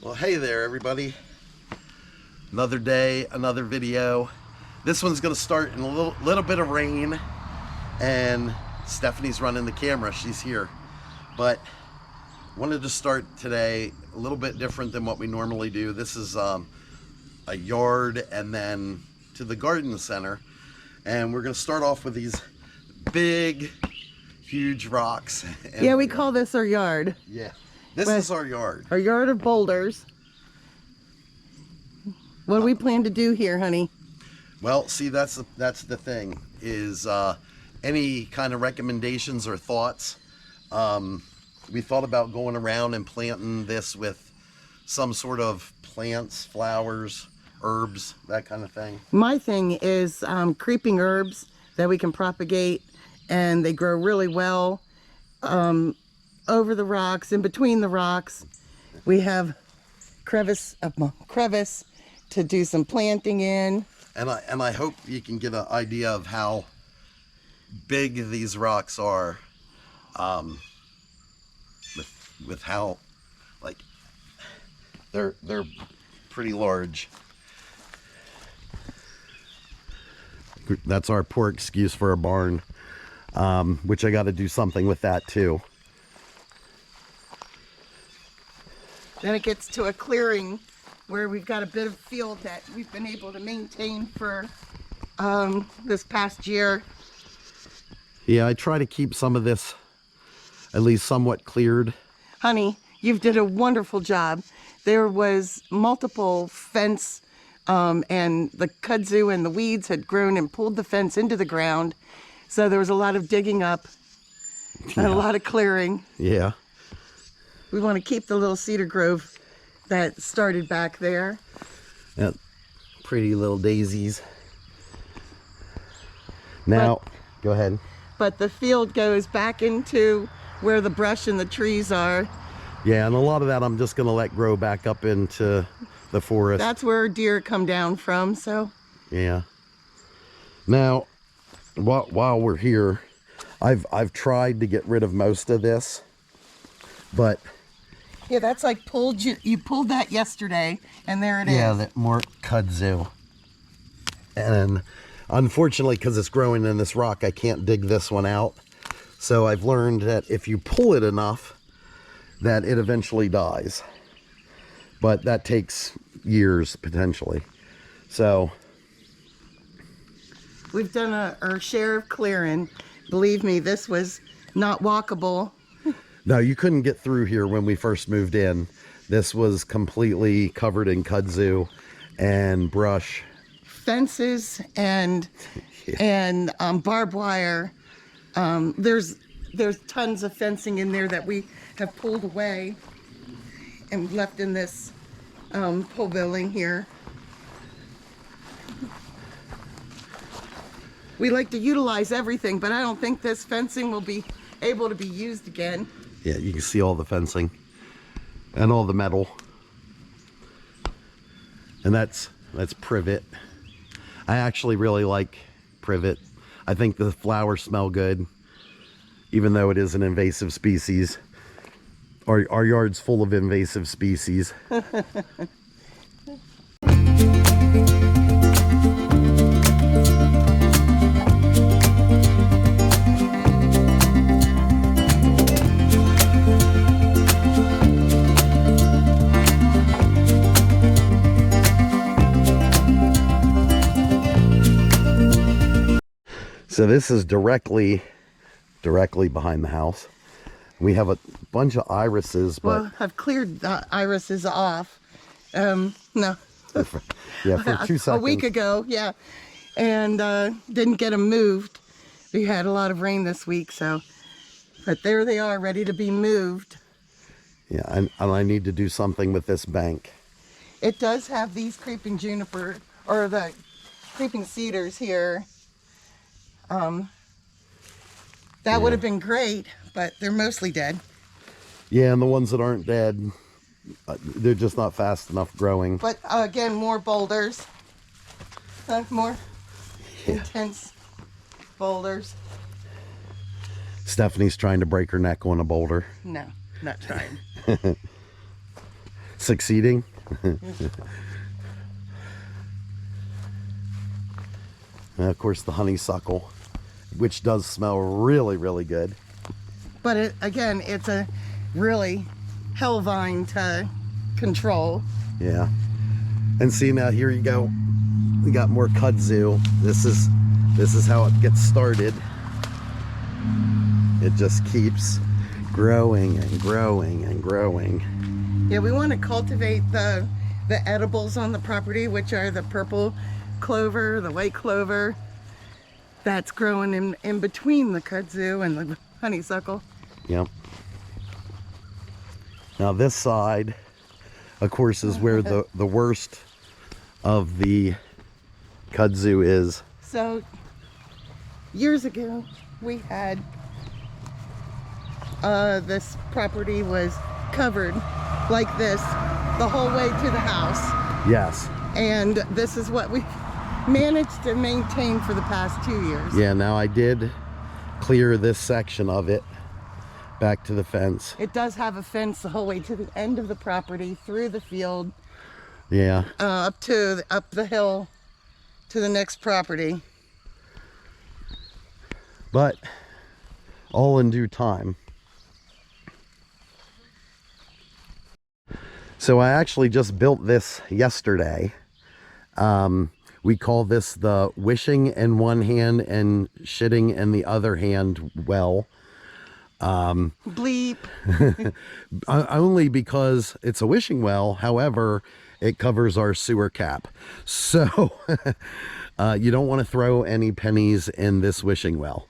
Well, hey there everybody. Another day, another video. This one's gonna start in a little bit of rain, and Stephanie's running the camera, she's here. But wanted to start today a little bit different than what we normally do. This is a yard and then to the garden center. And we're gonna start off with these big, huge rocks. And yeah, we call this our yard. Yeah, this is our yard. Our yard of boulders. What do we plan to do here, honey? Well, see, that's the thing, is any kind of recommendations or thoughts. We thought about going around and planting this with some sort of plants, flowers, herbs, that kind of thing. My thing is creeping herbs that we can propagate, and they grow really well over the rocks, in between the rocks. We have crevice to do some planting in. And I hope you can get an idea of how big these rocks are, with how, like, they're pretty large. That's our poor excuse for a barn, which I got to do something with that too. Then it gets to a clearing where we've got a bit of field that we've been able to maintain for this past year. Yeah, I try to keep some of this at least somewhat cleared. Honey, you've did a wonderful job. There was multiple fence and the kudzu and the weeds had grown and pulled the fence into the ground. So there was a lot of digging up and a lot of clearing. Yeah. We want to keep the little cedar grove that started back there. Yeah, pretty little daisies. Now, go ahead. But the field goes back into where the brush and the trees are. Yeah, and a lot of that I'm just going to let grow back up into the forest. That's where deer come down from, so. Yeah. Now, while we're here, I've tried to get rid of most of this, but yeah, that's like you pulled that yesterday, and there it is. Yeah, that more kudzu. And unfortunately, because it's growing in this rock, I can't dig this one out. So I've learned that if you pull it enough, that it eventually dies. But that takes years, potentially. So we've done our share of clearing. Believe me, this was not walkable. No, you couldn't get through here when we first moved in. This was completely covered in kudzu and brush. Fences and barbed wire. There's tons of fencing in there that we have pulled away and left in this pole building here. We like to utilize everything, but I don't think this fencing will be able to be used again. Yeah, you can see all the fencing and all the metal. And that's privet. I actually really like privet. I think the flowers smell good, even though it is an invasive species. Our yard's full of invasive species. So this is directly behind the house. We have a bunch of irises, but well, I've cleared the irises off. No. yeah, for 2 seconds. A week ago, yeah, and didn't get them moved. We had a lot of rain this week, so. But there they are, ready to be moved. Yeah, and I need to do something with this bank. It does have these creeping juniper, or the creeping cedars here. That would have been great, but they're mostly dead. Yeah, and the ones that aren't dead, they're just not fast enough growing. But again, more boulders, more intense boulders. Stephanie's trying to break her neck on a boulder. No, not trying. succeeding. And of course the honeysuckle, which does smell really, really good. But again, it's a really hell vine to control. Yeah. And see, now here you go. We got more kudzu. This is how it gets started. It just keeps growing and growing and growing. Yeah, we want to cultivate the edibles on the property, which are the purple clover, the white clover. That's growing in between the kudzu and the honeysuckle. Yep. Now this side, of course, is where the worst of the kudzu is. So years ago we had this property was covered like this the whole way to the house. Yes. And this is what we've managed to maintain for the past 2 years. Yeah, now I did clear this section of it back to the fence. It does have a fence the whole way to the end of the property, through the field, Yeah. up the hill to the next property. But all in due time. So I actually just built this yesterday. We call this the wishing in one hand and shitting in the other hand well. Bleep. Only because it's a wishing well. However, it covers our sewer cap. So you don't want to throw any pennies in this wishing well.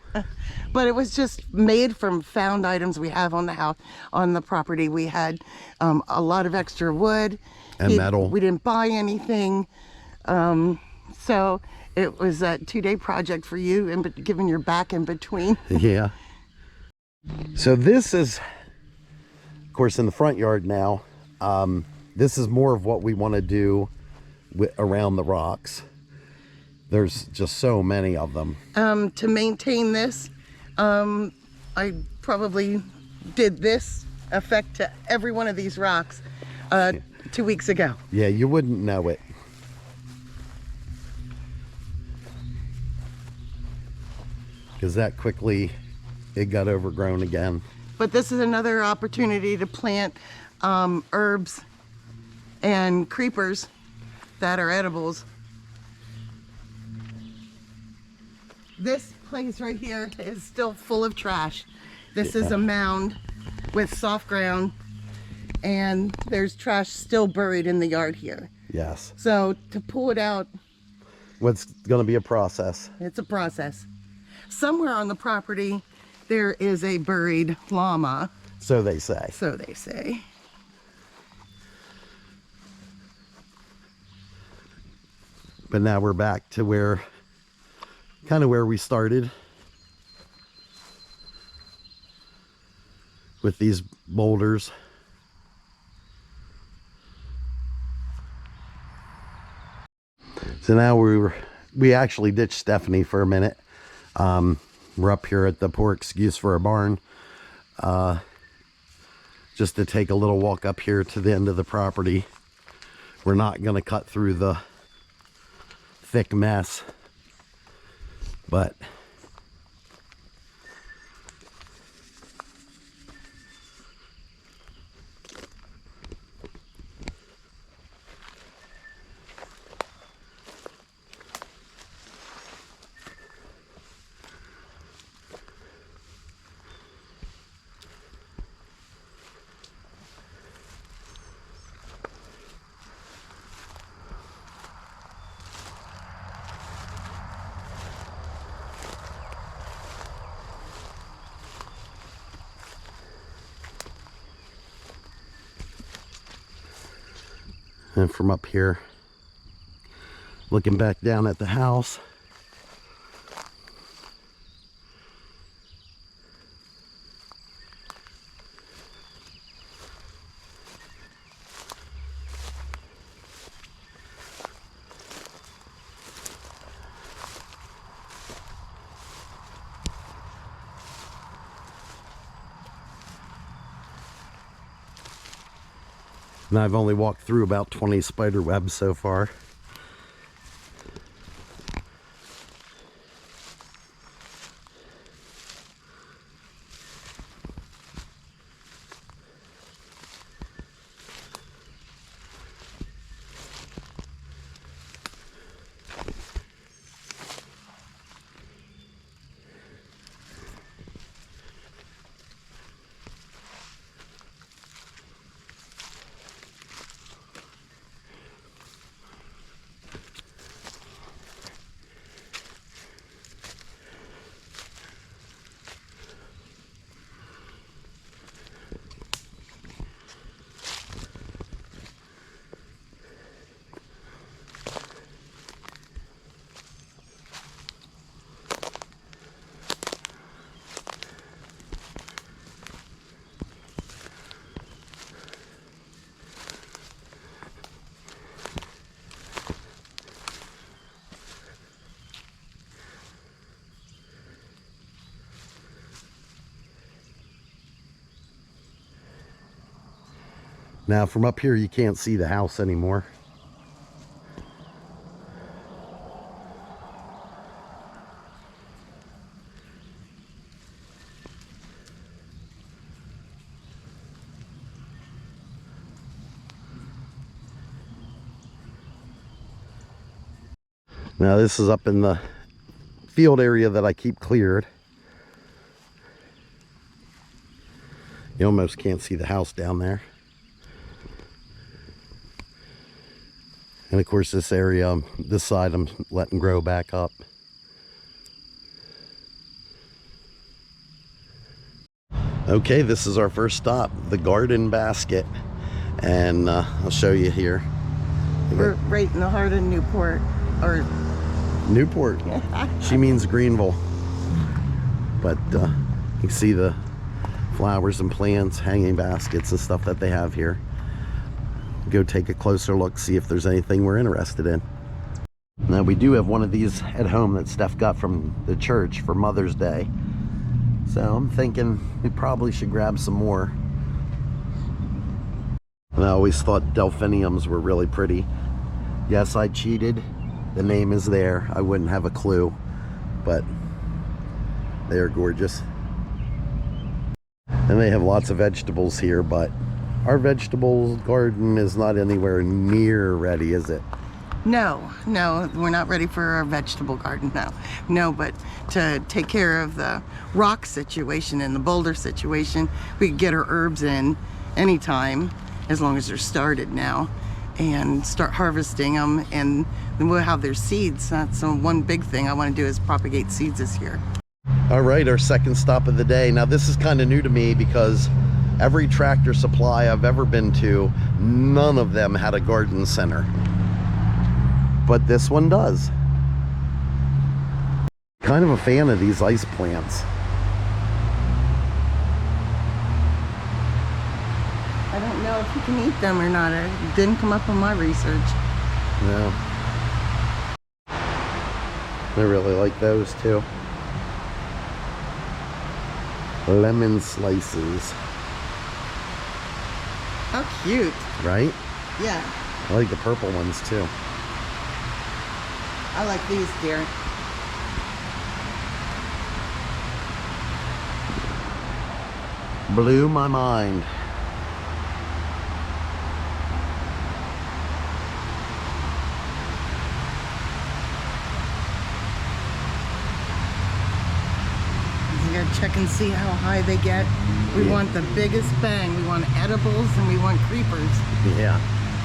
But it was just made from found items we have on the house, on the property. We had a lot of extra wood And metal. We didn't buy anything. So it was a 2-day project for you, and giving your back in between. Yeah. So this is, of course, in the front yard now. This is more of what we want to do around the rocks. There's just so many of them. To maintain this, I probably did this effect to every one of these rocks 2 weeks ago. Yeah, you wouldn't know it. Because that quickly, it got overgrown again. But this is another opportunity to plant herbs and creepers that are edibles. This place right here is still full of trash. This is a mound with soft ground, and there's trash still buried in the yard here. Yes. So to pull it out, What's going to be a process. it's a process. Somewhere on the property, there is a buried llama, So they say. so they say. But now we're back to where, kind of where we started. With these boulders. So now we actually ditched Stephanie for a minute. We're up here at the poor excuse for a barn. Just to take a little walk up here to the end of the property. We're not going to cut through the thick mess, but and from up here, looking back down at the house, And I've only walked through about 20 spider webs so far. Now from up here you can't see the house anymore. Now this is up in the field area that I keep cleared. You almost can't see the house down there. And of course this area, this side I'm letting grow back up. Okay, this is our first stop, the garden basket. And I'll show you here. We're right in the heart of Newport, or Newport. She means Greeneville. But you can see the flowers and plants, hanging baskets and stuff that they have here. Go take a closer look, see if there's anything we're interested in. Now we do have one of these at home that Steph got from the church for Mother's Day. So I'm thinking we probably should grab some more. And I always thought delphiniums were really pretty. Yes, I cheated. The name is there. I wouldn't have a clue, but they're gorgeous. And they have lots of vegetables here, but our vegetable garden is not anywhere near ready, is it? No, we're not ready for our vegetable garden now. No, but to take care of the rock situation and the boulder situation, we can get our herbs in anytime, as long as they're started now, and start harvesting them, and then we'll have their seeds. That's one big thing I want to do, is propagate seeds this year. All right, our second stop of the day. Now this is kind of new to me because every Tractor Supply I've ever been to, none of them had a garden center. But this one does. Kind of a fan of these ice plants. I don't know if you can eat them or not. It didn't come up in my research. No. I really like those too. Lemon slices. How cute. Right? Yeah. I like the purple ones too. I like these, dear. Blew my mind. You gotta check and see how high they get. We want the biggest bang. We want edibles and we want creepers. Yeah.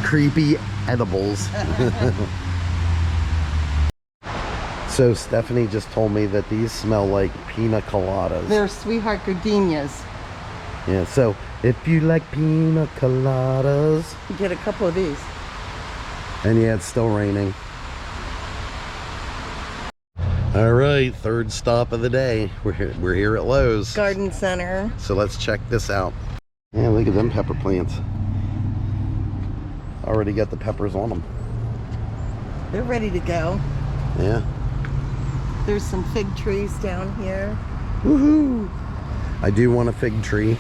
Creepy edibles. So Stephanie just told me that these smell like pina coladas. They're sweetheart gardenias. Yeah, so if you like pina coladas. You get a couple of these. And yeah, it's still raining. All right, third stop of the day. We're here at Lowe's. Garden center. So let's check this out. Yeah, look at them pepper plants. Already got the peppers on them. They're ready to go. Yeah. There's some fig trees down here. Woohoo! I do want a fig tree.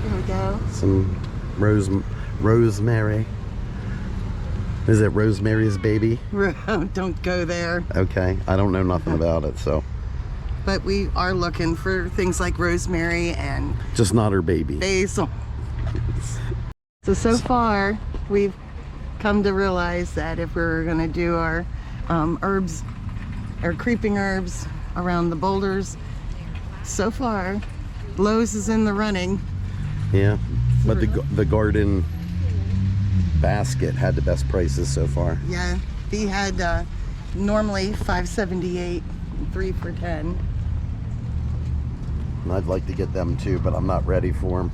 There we go. Some Rosemary. Is it Rosemary's Baby? Don't go there. Okay, I don't know nothing about it, so. But we are looking for things like rosemary and Just not her baby. basil. So far, we've come to realize that if we're gonna do our herbs, our creeping herbs around the boulders, so far, Lowe's is in the running. Yeah, but the garden basket had the best prices so far. Yeah, he had normally $5.78, 3 for $10. And I'd like to get them too, but I'm not ready for them.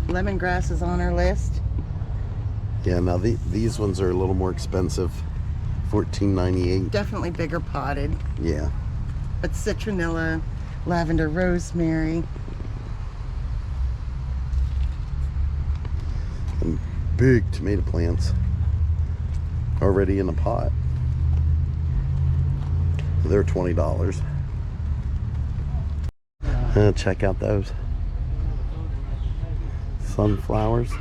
Lemongrass is on our list. Yeah, now these ones are a little more expensive, $14.98. Definitely bigger potted, Yeah. but citronella, lavender, rosemary. And big tomato plants already in a pot. They're $20. Check out those sunflowers.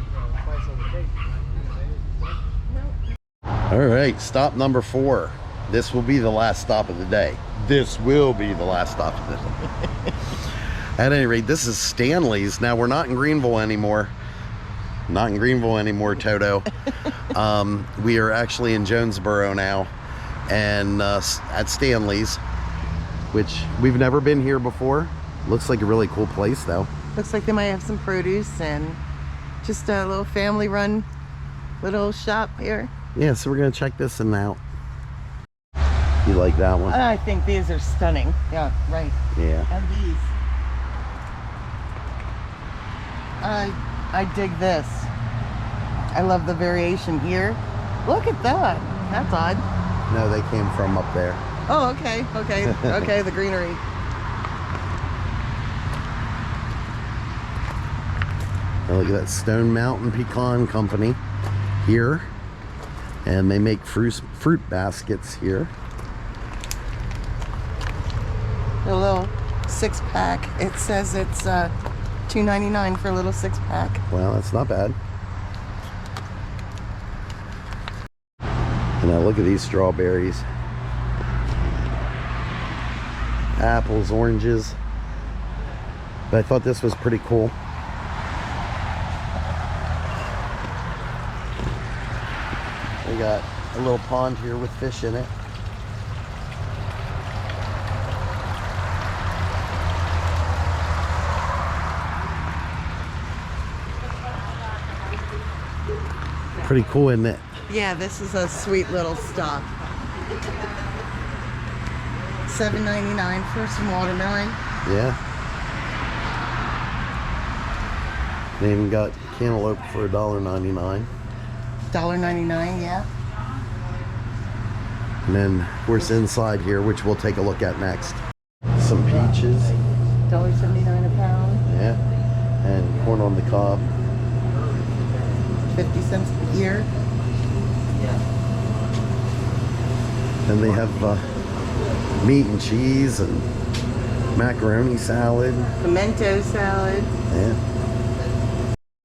All right, stop number 4. This will be the last stop of the day. This will be the last stop of the day. At any rate, this is Stanley's. Now, we're not in Greeneville anymore. Not in Greeneville anymore, Toto. We are actually in Jonesboro now, and at Stanley's, which we've never been here before. Looks like a really cool place, though. Looks like they might have some produce and just a little family-run little shop here. Yeah, so we're gonna check this one out. You like that one? I think these are stunning. Yeah, right. Yeah. And these. I dig this. I love the variation here. Look at that. That's odd. No, they came from up there. Oh, okay, okay, okay, the greenery. Now look at that Stone Mountain Pecan Company here. And they make fruit baskets here. A little 6-pack. It says it's $2.99 for a little 6-pack. Well, that's not bad. And now look at these strawberries. Apples, oranges. But I thought this was pretty cool. We got a little pond here with fish in it. Pretty cool, isn't it? Yeah, this is a sweet little stop. $7.99 for some watermelon. Yeah. They even got cantaloupe for $1.99. $1.99, yeah. And then, of course, inside here, which we'll take a look at next. Some peaches. $1.79 a pound. Yeah. And corn on the cob. 50 cents a year. Then they have meat and cheese and macaroni salad. Pimento salad. Yeah.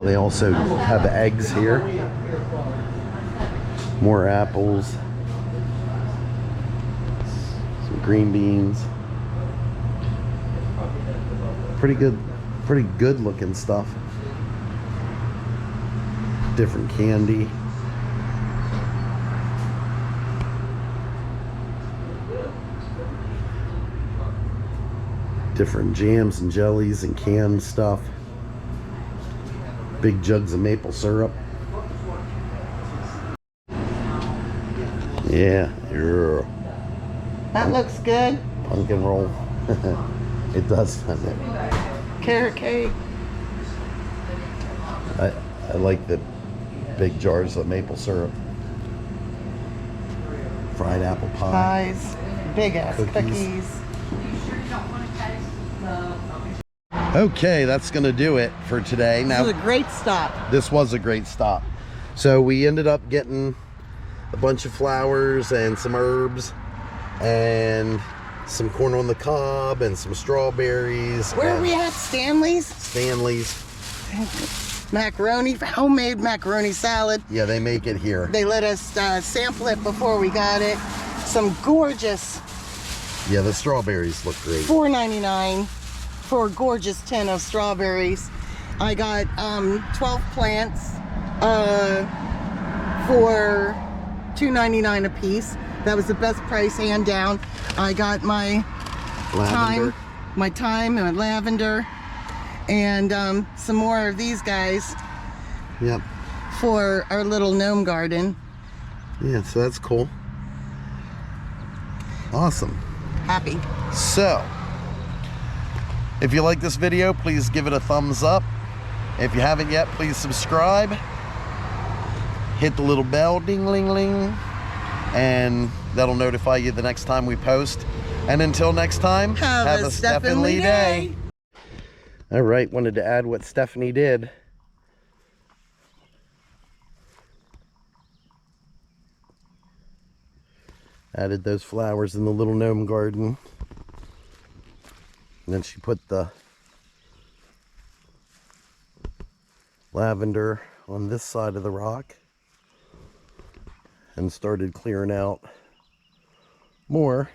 They also have eggs here. More apples. Some green beans. Pretty good looking stuff. Different candy. Different jams and jellies and canned stuff. Big jugs of maple syrup. Yeah. That looks good. Pumpkin roll. It does, doesn't it? Carrot cake. I like the big jars of maple syrup. Fried apple pie. Pies. Big ass cookies. Okay, that's gonna do it for today. This is a great stop. This was a great stop. So we ended up getting a bunch of flowers and some herbs and some corn on the cob and some strawberries. Where are we at? Stanley's? Stanley's. macaroni, homemade macaroni salad. Yeah, they make it here. They let us sample it before we got it. Some gorgeous Yeah, the strawberries look great. $4.99 for a gorgeous tin of strawberries. I got 12 plants for $2.99 a piece. That was the best price, hand down. I got my Lavender. thyme and lavender, and some more of these guys Yep. for our little gnome garden. Yeah, so that's cool. Awesome. Happy. So, if you like this video, please give it a thumbs up. If you haven't yet, please subscribe. Hit the little bell, ding-ling-ling, and that'll notify you the next time we post. And until next time, Have a Steph-n-Lee day. All right, wanted to add what Stephanie did. Added those flowers in the little gnome garden. And then she put the lavender on this side of the rock and started clearing out more.